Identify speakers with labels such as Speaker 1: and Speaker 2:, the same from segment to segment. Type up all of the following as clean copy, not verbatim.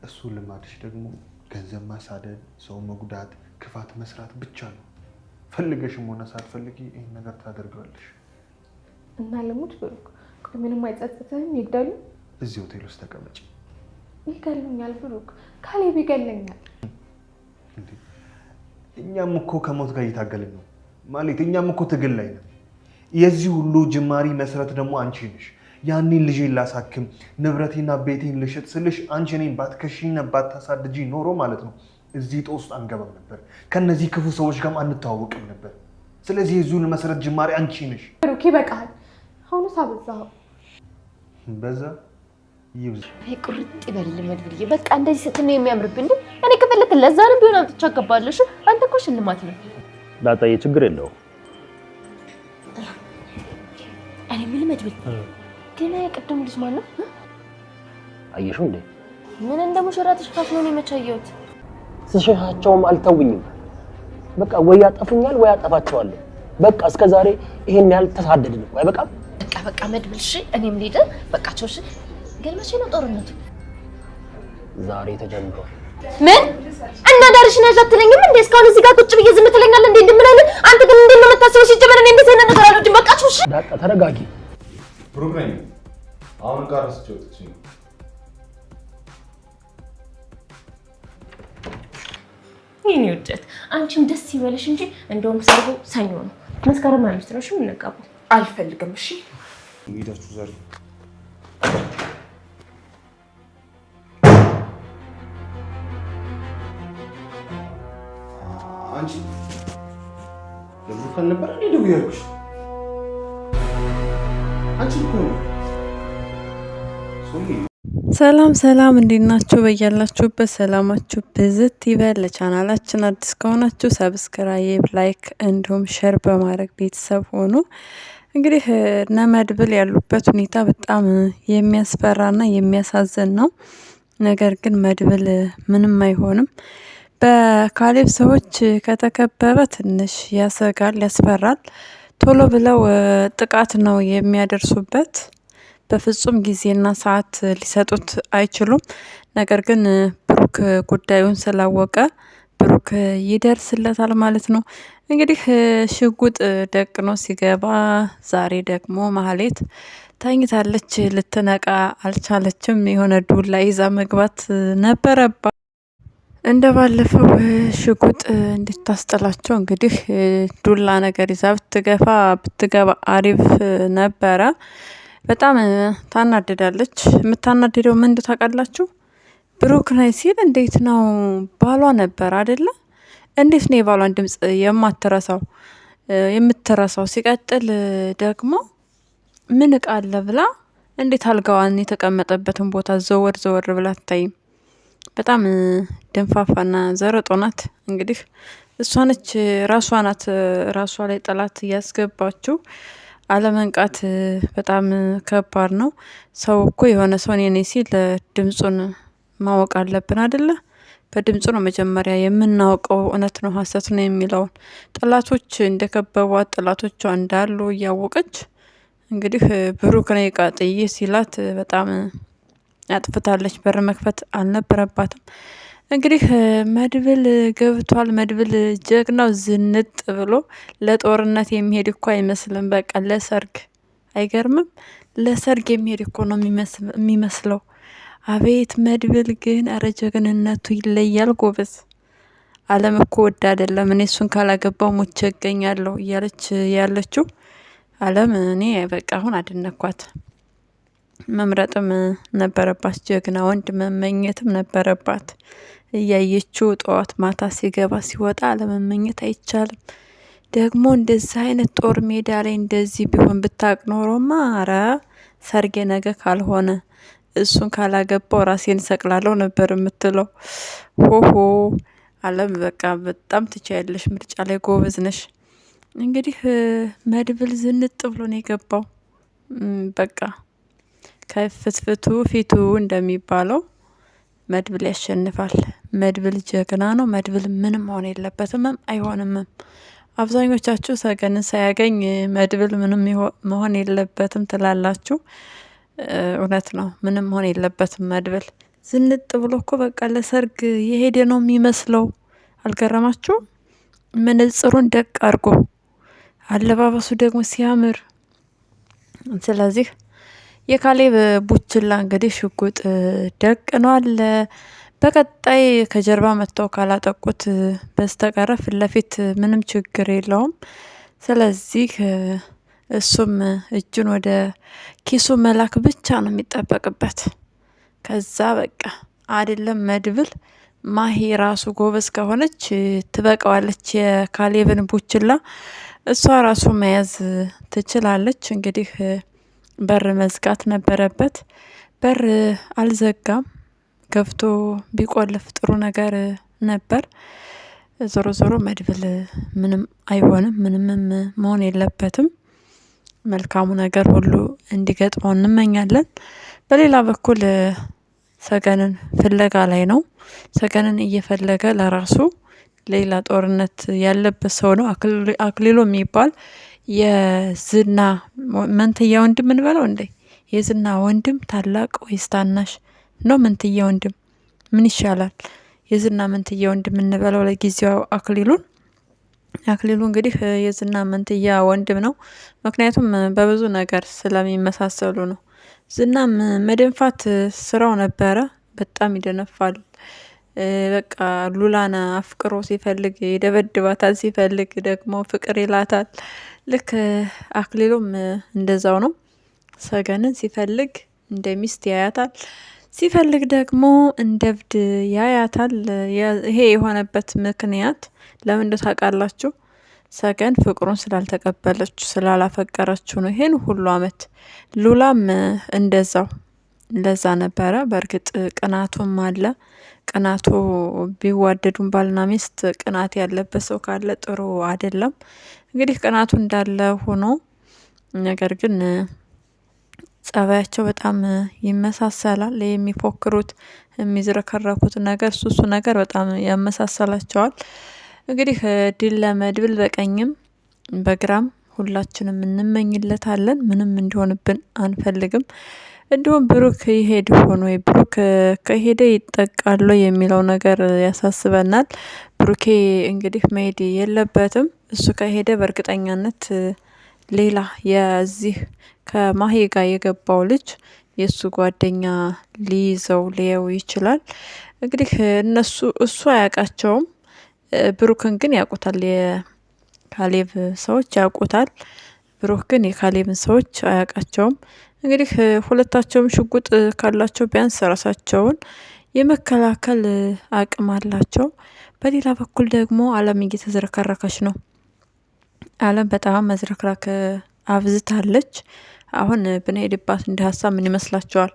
Speaker 1: እሱ ልማድሽ ደግሞ ገንዘብ ማሳደድ፣ ሰው መጉዳት፣ ክፋት መስራት ብቻ ነው። ፈልገሽም ሆነ ሳትፈልጊ ይሄን ነገር ታደርጊዋለሽ።
Speaker 2: እና ለሞት ብሩክ ምንም አይጸጽትህም? ይግደሉ።
Speaker 1: እዚህ ሆቴል ውስጥ ተቀመጪ።
Speaker 2: ይገሉኛል ብሩክ፣ ካሌብ ይገለኛል።
Speaker 1: እኛም እኮ ከሞት ጋር እየታገልን ነው ማለት እኛም እኮ ትግል ላይ ነን። የዚህ ሁሉ ጅማሪ መሰረት ደግሞ አንቺ ነሽ። ያኔን ልጄን ላሳክም ንብረቴና ቤቴን ልሽጥ ስልሽ አንቺ እኔን ባትከሽኝ ባታሳድጂ ኖሮ ማለት ነው እዚህ ጦስ ውስጥ አንገባም ነበር። ከነዚህ ክፉ ሰዎች ጋርም አንተዋወቅም ነበር። ስለዚህ የዚሁን መሰረት ጅማሬ አንቺ ነሽ።
Speaker 2: ብሩክ ይበቃል። አሁንስ አበዛኸው።
Speaker 1: በዛ ይብዝ።
Speaker 3: ቁርጥ ይበልልኝ መድብልዬ። በቃ እንደዚህ ስትል ነው የሚያምርብኝ እንዴ? እኔ ከፈለክ ለዛ ነው ቢሆን አምጥቼ አገባለሽ። አንተ እኮ ሽልማት ነው።
Speaker 4: ዳጣዬ ችግር የለውም።
Speaker 3: እኔ ምን መድብል ግን ቅድም ልጅ ማን ነው?
Speaker 4: አየሽው እንዴ
Speaker 3: ምን እንደሙሽራ ተሽፋፍኖ ነው የመቻየውት።
Speaker 4: ስሸሻቸውም አልተውኝም። በቃ ወይ ያጠፉኛል ወይ ያጠፋቸዋለሁ። በቃ እስከዛሬ ይሄን ያህል ተሳደድን እኮ አይበቃም?
Speaker 3: በቃ መድብል እሺ፣ እኔም ልሂድ። በቃቸው እሺ። ግን መቼ ነው ጦርነቱ?
Speaker 4: ዛሬ ተጀምሯል።
Speaker 3: ምን እና ዳርሽን ያዛትለኝም እንዴ? እስካሁን እዚህ ጋር ቁጭ ብዬ ዝም ትለኛለህ እንዴ? እንደምናለን አንተ ግን እንዴት ነው የምታስበው? ሲጀመር እኔ እንደዚህ አይነት ነገር አልወድም። በቃችሁ እሺ።
Speaker 4: ዳጣ ተረጋጊ።
Speaker 1: ብሩክ ነኝ። አሁን ጋር ስጨውጥሽ
Speaker 3: ይሄን ይወደት አንቺም ደስ ይበልሽ እንጂ እንደውም ሰርጉ ሰኞ ነው። መስከረም 5 ነው። እሺ ምን ነቃቡ አልፈልግም። እሺ
Speaker 1: ሄዳችሁ ዛሬ አንቺ ለብሩክ ነበር እንዴ ደውያለሽ? አንቺ እኮ ነው
Speaker 5: ሰላም ሰላም፣ እንዴት ናችሁ? በያላችሁበት ሰላማችሁ ብዝት ይበል። ለቻናላችን አዲስ ከሆናችሁ ሰብስክራይብ፣ ላይክ እንዲሁም ሼር በማድረግ ቤተሰብ ሆኑ። እንግዲህ እነ መድብል ያሉበት ሁኔታ በጣም የሚያስፈራና የሚያሳዝን ነው። ነገር ግን መድብል ምንም አይሆንም። በካሌብ ሰዎች ከተከበበ ትንሽ ያሰጋል፣ ያስፈራል። ቶሎ ብለው ጥቃት ነው የሚያደርሱበት። በፍጹም ጊዜና ሰዓት ሊሰጡት አይችሉም። ነገር ግን ብሩክ ጉዳዩን ስላወቀ ብሩክ ይደርስለታል ማለት ነው። እንግዲህ ሽጉጥ ደቅኖ ሲገባ ዛሬ ደግሞ ማህሌት ተኝታለች። ልትነቃ አልቻለችም። የሆነ ዱላ ይዛ መግባት ነበረባት። እንደ ባለፈው ሽጉጥ እንድታስጥላቸው እንግዲህ ዱላ ነገር ይዛ ብትገባ አሪፍ ነበረ። በጣም ታናድዳለች። የምታናድደው ምን እንደው ታውቃላችሁ? ብሩክ ነኝ ሲል እንዴት ነው ባሏ ነበር አይደለ? እንዴት ነው የባሏን ድምጽ የምትረሳው? ሲቀጥል ደግሞ ምን እቃ አለ ብላ እንዴት አልጋዋን የተቀመጠበትን ቦታ ዘወር ብላ አታይም? በጣም ደንፋፋና ዘረጦ ናት። እንግዲህ እሷ ነች ራሷ ላይ ጠላት እያስገባችው። አለመንቃት በጣም ከባድ ነው። ሰው እኮ የሆነ ሰው እኔ ሲል ድምጹን ማወቅ አለብን አይደለ? በድምጹ ነው መጀመሪያ የምናውቀው እውነት ነው ሀሰት ነው የሚለውን። ጠላቶች እንደከበቧት ጠላቶቿ እንዳሉ እያወቀች እንግዲህ ብሩክ ነኝ ቃጥዬ ሲላት በጣም አጥፍታለች። በር መክፈት አልነበረባትም። እንግዲህ መድብል ገብቷል። መድብል ጀግናው ዝንጥ ብሎ ለጦርነት የሚሄድ እኮ አይመስልም። በቃ ለሰርግ አይገርምም? ለሰርግ የሚሄድ እኮ ነው የሚመስለው። አቤት መድብል ግን ኧረ ጀግንነቱ ይለያል ጎበዝ። አለም እኮ ወድ አይደለም እኔ እሱን ካላገባው ሞቼ እገኛለሁ እያለች ያለችው አለም። እኔ በቃ አሁን አደነኳት። መምረጥም ነበረባት። ጀግና ወንድ መመኘትም ነበረባት። እያየችው ጠዋት ማታ ሲገባ ሲወጣ ለመመኘት አይቻልም። ደግሞ እንደዚህ አይነት ጦር ሜዳ ላይ እንደዚህ ቢሆን ብታቅ ኖሮማ ኧረ ሰርጌ ነገ ካልሆነ እሱን ካላገባው ራሴን ሰቅላለሁ ነበር የምትለው። ሆሆ አለም በቃ በጣም ትችያለሽ። ምርጫ ላይ ጎበዝ ነሽ። እንግዲህ መድብል ዝንጥ ብሎ ነው የገባው። በቃ ከፍትፍቱ ፊቱ እንደሚባለው መድብል ያሸንፋል። መድብል ጀግና ነው። መድብል ምንም መሆን የለበትም፣ አይሆንምም። አብዛኞቻችሁ ሰገንን ሳያገኝ መድብል ምንም መሆን የለበትም ትላላችሁ። እውነት ነው፣ ምንም መሆን የለበትም መድብል። ዝንጥ ብሎ እኮ በቃ ለሰርግ የሄደ ነው የሚመስለው። አልገረማችሁም? መነጽሩን ደቅ አድርጎ አለባበሱ ደግሞ ሲያምር። ስለዚህ የካሌብ ቡችላ እንግዲህ ሽጉጥ ደቅኗል። በቀጣይ ከጀርባ መጥተው ካላጠቁት በስተቀረ ፊት ለፊት ምንም ችግር የለውም። ስለዚህ እሱም እጁን ወደ ኪሱ መላክ ብቻ ነው የሚጠበቅበት። ከዛ በቃ አይደለም መድብል ማሂ ራሱ ጎበዝ ከሆነች ትበቃዋለች። የካሌብን ቡችላ እሷ ራሱ መያዝ ትችላለች። እንግዲህ በር መዝጋት ነበረበት። በር አልዘጋም። ገብቶ ቢቆልፍ ጥሩ ነገር ነበር። ዞሮ ዞሮ መድብል ምንም አይሆንም፣ ምንምም መሆን የለበትም። መልካሙ ነገር ሁሉ እንዲገጥመው እንመኛለን። በሌላ በኩል ሰገንን ፍለጋ ላይ ነው። ሰገንን እየፈለገ ለራሱ ሌላ ጦርነት ያለበት ሰው ነው። አክሊሉ የሚባል የዝና መንትያ ወንድም እንበለው እንዴ? የዝና ወንድም ታላቅ ወይስ ታናሽ ነው? መንትያ ወንድም ምን ይሻላል? የዝና መንትያ ወንድም እንበለው ለጊዜው አክሊሉን። አክሊሉ እንግዲህ የዝና መንትያ ወንድም ነው። ምክንያቱም በብዙ ነገር ስለሚመሳሰሉ ነው። ዝናም መደንፋት ስራው ነበረ። በጣም ይደነፋል። በቃ ሉላን አፍቅሮ ሲፈልግ ይደበድባታል፣ ሲፈልግ ደግሞ ፍቅር ይላታል። ልክ አክሊሉም እንደዛው ነው። ሰገንን ሲፈልግ እንደ ሚስት ያያታል፣ ሲፈልግ ደግሞ እንደ እብድ ያያታል። ይሄ የሆነበት ምክንያት ለምን እንደው ታውቃላችሁ? ሰገን ፍቅሩን ስላልተቀበለችው ስላላፈቀረችው ነው ይሄን ሁሉ አመት። ሉላም እንደዛው ለዛ ነበረ። በእርግጥ ቅናቱም አለ። ቅናቱ ቢዋደዱም ባልና ሚስት ቅናት ያለበት ሰው ካለ ጥሩ አይደለም። እንግዲህ ቅናቱ እንዳለ ሆኖ ነገር ግን ጸባያቸው በጣም ይመሳሰላል። የሚፎክሩት የሚዝረከረኩት ነገር እሱ ነገር በጣም ያመሳሰላቸዋል። እንግዲህ ድል ለመድብል በቀኝም በግራም ሁላችንም እንመኝለታለን። ምንም እንዲሆንብን አንፈልግም። እንዲሁም ብሩክ ይሄድ ሆኖ ብሩክ ከሄደ ይጠቃሉ የሚለው ነገር ያሳስበናል። ብሩኬ እንግዲህ መሄድ የለበትም። እሱ ከሄደ በእርግጠኛነት ሌላ የዚህ ከማሄ ጋር የገባው ልጅ የእሱ ጓደኛ ሊይዘው ሊየው ይችላል። እንግዲህ እሱ አያውቃቸውም። ብሩክን ግን ያውቁታል። የካሌብ ሰዎች ያውቁታል። ብሩክ ግን የካሌብን ሰዎች አያውቃቸውም። እንግዲህ ሁለታቸውም ሽጉጥ ካላቸው ቢያንስ ራሳቸውን የመከላከል አቅም አላቸው። በሌላ በኩል ደግሞ አለም እየተዝረከረከች ነው። አለም በጣም መዝረክራክ አብዝታለች። አሁን ብንሄድባት እንደ ሀሳብ ምን ይመስላችኋል?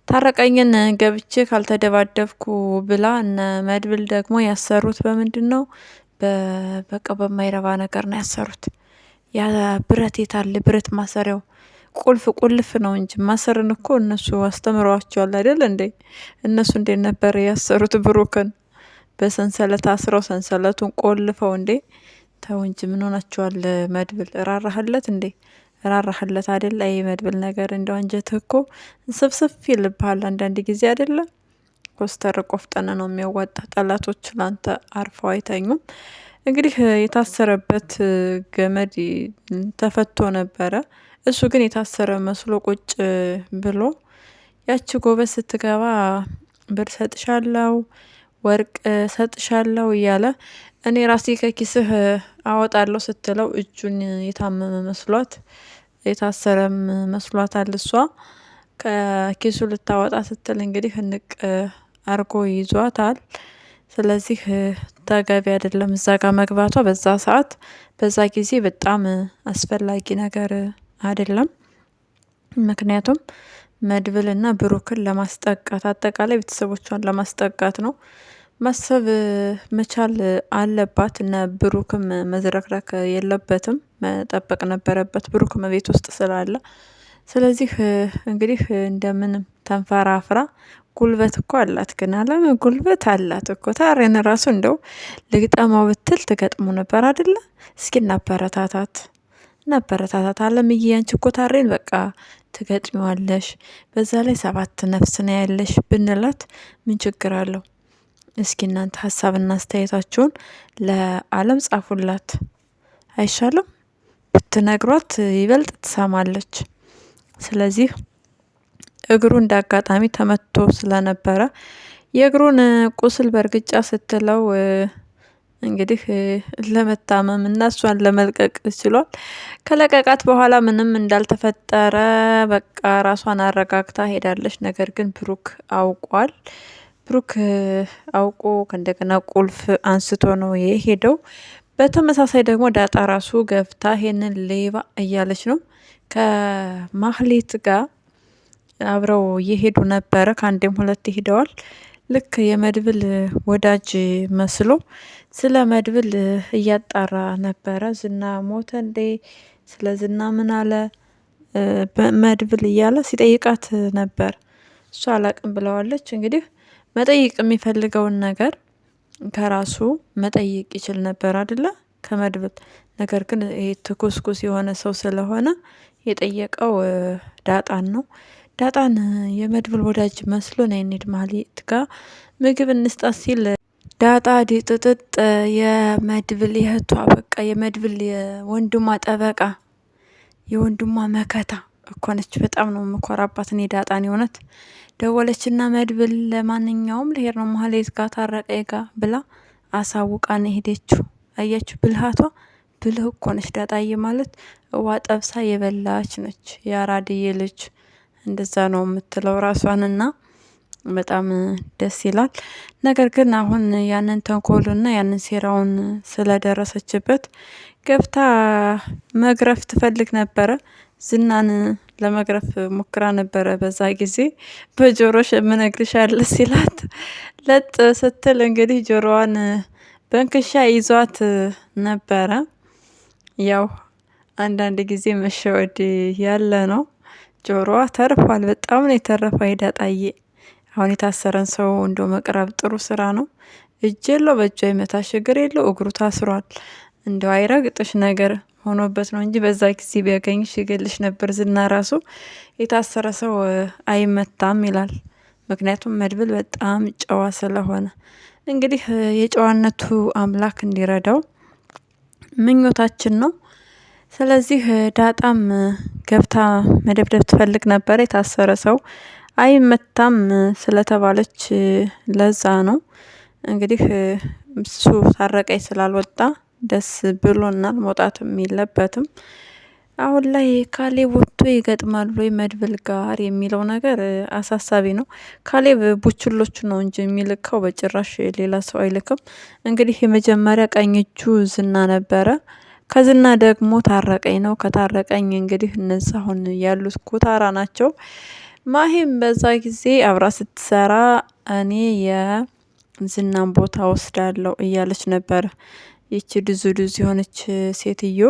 Speaker 5: ታረቀኝን ገብቼ ካልተደባደብኩ ብላ እነ መድብል ደግሞ ያሰሩት በምንድን ነው? በቃ በማይረባ ነገር ነው ያሰሩት። ያ ብረት የታለ? ብረት ማሰሪያው ቁልፍ ነው እንጂ ማሰርን እኮ እነሱ አስተምረዋቸዋል አይደል እንዴ? እነሱ እንዴት ነበር ያሰሩት ብሩክን? በሰንሰለት አስረው ሰንሰለቱን ቆልፈው እንዴ? ተው እንጂ ምን ሆናችኋል? መድብል ራራህለት እንዴ? ራራህለት አይደል? አይ መድብል ነገር እንደው አንጀትህ እኮ ስፍስፍ ይልብሃል አንዳንድ ጊዜ አይደለ? ኮስተር ቆፍጠን ነው የሚያዋጣ። ጠላቶች ላንተ አርፈው አይተኙም። እንግዲህ የታሰረበት ገመድ ተፈቶ ነበረ። እሱ ግን የታሰረ መስሎ ቁጭ ብሎ ያቺ ጎበዝ ስትገባ ብር ሰጥሻለው፣ ወርቅ ሰጥሻለው እያለ እኔ ራሴ ከኪስህ አወጣለሁ ስትለው እጁን የታመመ መስሏት የታሰረም መስሏታል። እሷ ከኪሱ ልታወጣ ስትል እንግዲህ እንቅ አርጎ ይዟታል። ስለዚህ ተገቢ አይደለም እዛ ጋር መግባቷ። በዛ ሰዓት በዛ ጊዜ በጣም አስፈላጊ ነገር አይደለም። ምክንያቱም መድብልና ብሩክን ለማስጠቃት አጠቃላይ ቤተሰቦቿን ለማስጠቃት ነው። ማሰብ መቻል አለባት። እና ብሩክም መዝረክረክ የለበትም፣ መጠበቅ ነበረበት ብሩክም ቤት ውስጥ ስላለ። ስለዚህ እንግዲህ እንደምንም ተንፈራፍራ ጉልበት እኮ አላት። ግን አለም ጉልበት አላት እኮ። ታሬን ራሱ እንደው ልግጠማው ብትል ትገጥሙ ነበር አይደለ? እስኪ እናበረታታት። አለምዬ አንቺ እኮ ታሬን በቃ ትገጥሚዋለሽ። በዛ ላይ 7 ነፍስ ነው ያለሽ ብንላት ምን ችግር አለው? እስኪ እናንተ ሀሳብና አስተያየታችሁን ለአለም ጻፉላት። አይሻልም? ብትነግሯት ይበልጥ ትሰማለች። ስለዚህ እግሩ እንዳጋጣሚ ተመቶ ስለነበረ የእግሩን ቁስል በእርግጫ ስትለው እንግዲህ ለመታመም እና እሷን ለመልቀቅ ችሏል። ከለቀቃት በኋላ ምንም እንዳልተፈጠረ በቃ ራሷን አረጋግታ ሄዳለች። ነገር ግን ብሩክ አውቋል። ብሩክ አውቆ ከእንደገና ቁልፍ አንስቶ ነው የሄደው። በተመሳሳይ ደግሞ ዳጣ ራሱ ገብታ ይሄንን ሌባ እያለች ነው ከማህሌት ጋር አብረው እየሄዱ ነበረ። ከአንዴም 2 ሄደዋል። ልክ የመድብል ወዳጅ መስሎ ስለ መድብል እያጣራ ነበረ። ዝና ሞተ እንዴ? ስለ ዝና ምን አለ መድብል እያለ ሲጠይቃት ነበር። እሷ አላቅም ብለዋለች። እንግዲህ መጠየቅ የሚፈልገውን ነገር ከራሱ መጠየቅ ይችል ነበር አይደለ? ከመድብል ነገር ግን ይሄ ትኩስኩስ የሆነ ሰው ስለሆነ የጠየቀው ዳጣን ነው። ዳጣን የመድብል ወዳጅ መስሎ ነው እንሂድ ማህሌት ጋር ምግብ እንስጣት ሲል ዳጣ ዲጥጥጥ የመድብል የእህቷ በቃ የመድብል የወንድሟ ጠበቃ የወንድሟ መከታ እኮ ነች። በጣም ነው የምኮራባት እኔ ዳጣን። የሆነት ደወለችና መድብል ለማንኛውም ልሄድ ነው ማህሌት ጋር ታረቀኝ ጋር ብላ አሳውቃ ነው ሄደችው። አያችሁ ብልሃቷ። ብልህ እኮ ነች ዳጣዬ ማለት እዋ ጠብሳ የበላች ነች። የአራድዬ ልጅ እንደዛ ነው የምትለው ራሷንና በጣም ደስ ይላል። ነገር ግን አሁን ያንን ተንኮሉና ያንን ሴራውን ስለደረሰችበት ገብታ መግረፍ ትፈልግ ነበረ። ዝናን ለመግረፍ ሞክራ ነበረ። በዛ ጊዜ በጆሮሽ የምነግርሽ አለ ሲላት ለጥ ስትል እንግዲህ ጆሮዋን በእንክሻ ይዟት ነበረ። ያው አንዳንድ ጊዜ መሸወድ ያለ ነው። ጆሮዋ ተርፏል። በጣም ነው የተረፈ ዳጣዬ። አሁን የታሰረን ሰው እንደው መቅረብ ጥሩ ስራ ነው። እጅ የለው በእጁ አይመታሽ፣ እግር የለው እግሩ ታስሯል። እንደው አይረግጥሽ ነገር ሆኖበት ነው እንጂ በዛ ጊዜ ቢያገኝሽ ይገልሽ ነበር። ዝና ራሱ የታሰረ ሰው አይመታም ይላል። ምክንያቱም መድብል በጣም ጨዋ ስለሆነ እንግዲህ የጨዋነቱ አምላክ እንዲረዳው ምኞታችን ነው። ስለዚህ ዳጣም ገብታ መደብደብ ትፈልግ ነበር። የታሰረ ሰው አይመታም ስለተባለች ለዛ ነው እንግዲህ እሱ ታረቀኝ ስላልወጣ ደስ ብሎናል። መውጣትም የለበትም። አሁን ላይ ካሌብ ወጥቶ ይገጥማል ወይ መድብል ጋር የሚለው ነገር አሳሳቢ ነው። ካሌብ ቡችሎቹ ነው እንጂ የሚልከው በጭራሽ ሌላ ሰው አይልክም። እንግዲህ የመጀመሪያ ቀኝ እጁ ዝና ነበረ። ከዝና ደግሞ ታረቀኝ ነው። ከታረቀኝ እንግዲህ እነዛ አሁን ያሉት ኩታራ ናቸው። ማሂም በዛ ጊዜ አብራ ስትሰራ እኔ የዝናን ቦታ ወስዳለሁ እያለች ነበር። ይቺ ድዙ የሆነች ሴትዮ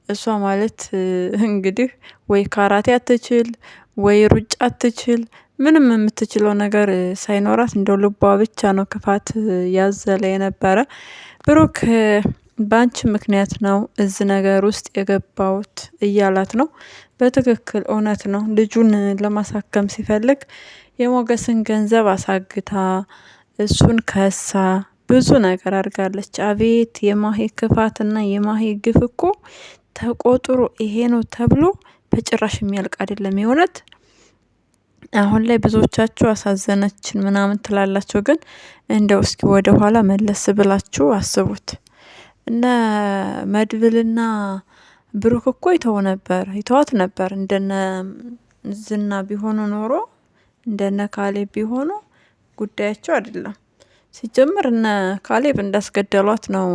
Speaker 5: እሷ ማለት እንግዲህ ወይ ካራቴ አትችል ወይ ሩጫ አትችል፣ ምንም የምትችለው ነገር ሳይኖራት እንደው ልቧ ብቻ ነው ክፋት ያዘለ የነበረ። ብሩክ በአንቺ ምክንያት ነው እዚህ ነገር ውስጥ የገባውት እያላት ነው። በትክክል እውነት ነው። ልጁን ለማሳከም ሲፈልግ የሞገስን ገንዘብ አሳግታ እሱን ከሳ ብዙ ነገር አድርጋለች። አቤት የማሂ ክፋትና የማሂ ግፍ እኮ ተቆጥሮ ይሄ ነው ተብሎ በጭራሽ የሚያልቅ አይደለም። የእውነት አሁን ላይ ብዙዎቻችሁ አሳዘነችን ምናምን ትላላችሁ፣ ግን እንደው እስኪ ወደ ኋላ መለስ ብላችሁ አስቡት። እነ መድብልና ብሩክ እኮ ይተዋት ነበር። እንደነ ዝና ቢሆኑ ኖሮ እንደነ ካሌብ ቢሆኑ ጉዳያቸው አይደለም። ሲጀምር እነ ካሌብ እንዳስገደሏት ነው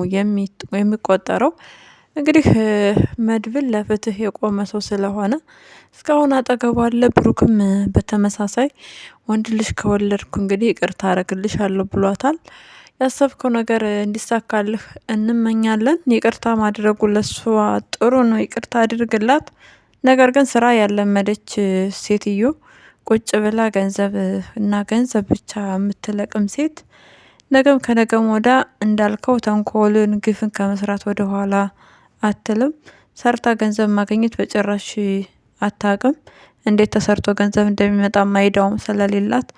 Speaker 5: የሚቆጠረው። እንግዲህ መድብል ለፍትህ የቆመ ሰው ስለሆነ እስካሁን አጠገቡ አለ። ብሩክም በተመሳሳይ ወንድ ልጅ ከወለድኩ እንግዲህ ይቅርታ አረግልሻለሁ ብሏታል። ያሰብከው ነገር እንዲሳካልህ እንመኛለን። ይቅርታ ማድረጉ ለሷ ጥሩ ነው። ይቅርታ አድርግላት። ነገር ግን ስራ ያለመደች ሴትዮ ቁጭ ብላ ገንዘብ እና ገንዘብ ብቻ የምትለቅም ሴት ነገም ከነገም ወዳ እንዳልከው ተንኮልን፣ ግፍን ከመስራት ወደ ኋላ አትልም። ሰርታ ገንዘብ ማግኘት በጭራሽ አታውቅም። እንዴት ተሰርቶ ገንዘብ እንደሚመጣ ማይዳውም ስለሌላት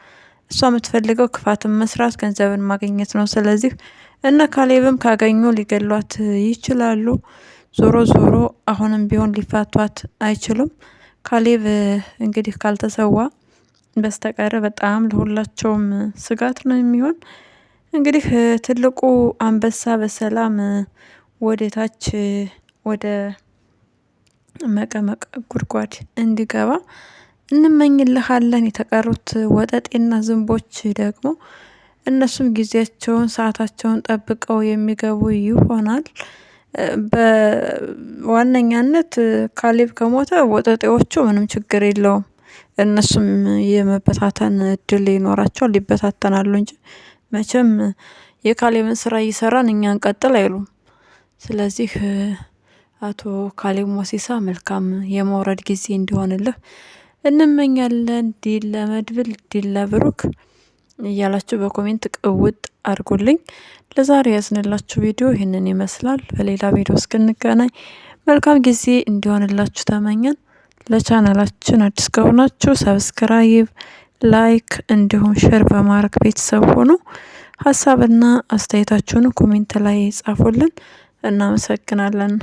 Speaker 5: እሷ የምትፈልገው ክፋትን መስራት፣ ገንዘብን ማግኘት ነው። ስለዚህ እነ ካሌብም ካገኙ ሊገሏት ይችላሉ። ዞሮ ዞሮ አሁንም ቢሆን ሊፋቷት አይችሉም። ካሌብ እንግዲህ ካልተሰዋ በስተቀር በጣም ለሁላቸውም ስጋት ነው የሚሆን። እንግዲህ ትልቁ አንበሳ በሰላም ወደ ታች ወደ መቀመቅ ጉድጓድ እንዲገባ እንመኝልሃለን። የተቀሩት ወጠጤና ዝንቦች ደግሞ እነሱም ጊዜያቸውን ሰዓታቸውን ጠብቀው የሚገቡ ይሆናል። በዋነኛነት ካሌብ ከሞተ ወጠጤዎቹ ምንም ችግር የለውም። እነሱም የመበታተን እድል ይኖራቸዋል፣ ሊበታተናሉ እንጂ መቼም የካሌብን ስራ እየሰራን እኛ እንቀጥል አይሉም። ስለዚህ አቶ ካሌብ ሞሲሳ መልካም የመውረድ ጊዜ እንዲሆንልህ እንመኛለን። ዲል ለመድብል ዲል ለብሩክ እያላችሁ በኮሜንት ቅውጥ አድርጉልኝ። ለዛሬ ያዝንላችሁ ቪዲዮ ይህንን ይመስላል። በሌላ ቪዲዮ እስክንገናኝ መልካም ጊዜ እንዲሆንላችሁ ተመኘን። ለቻናላችን አዲስ ከሆናችሁ ሰብስክራይብ፣ ላይክ እንዲሁም ሼር በማድረግ ቤተሰብ ሆኑ። ሀሳብና አስተያየታችሁን ኮሜንት ላይ ጻፉልን። እናመሰግናለን።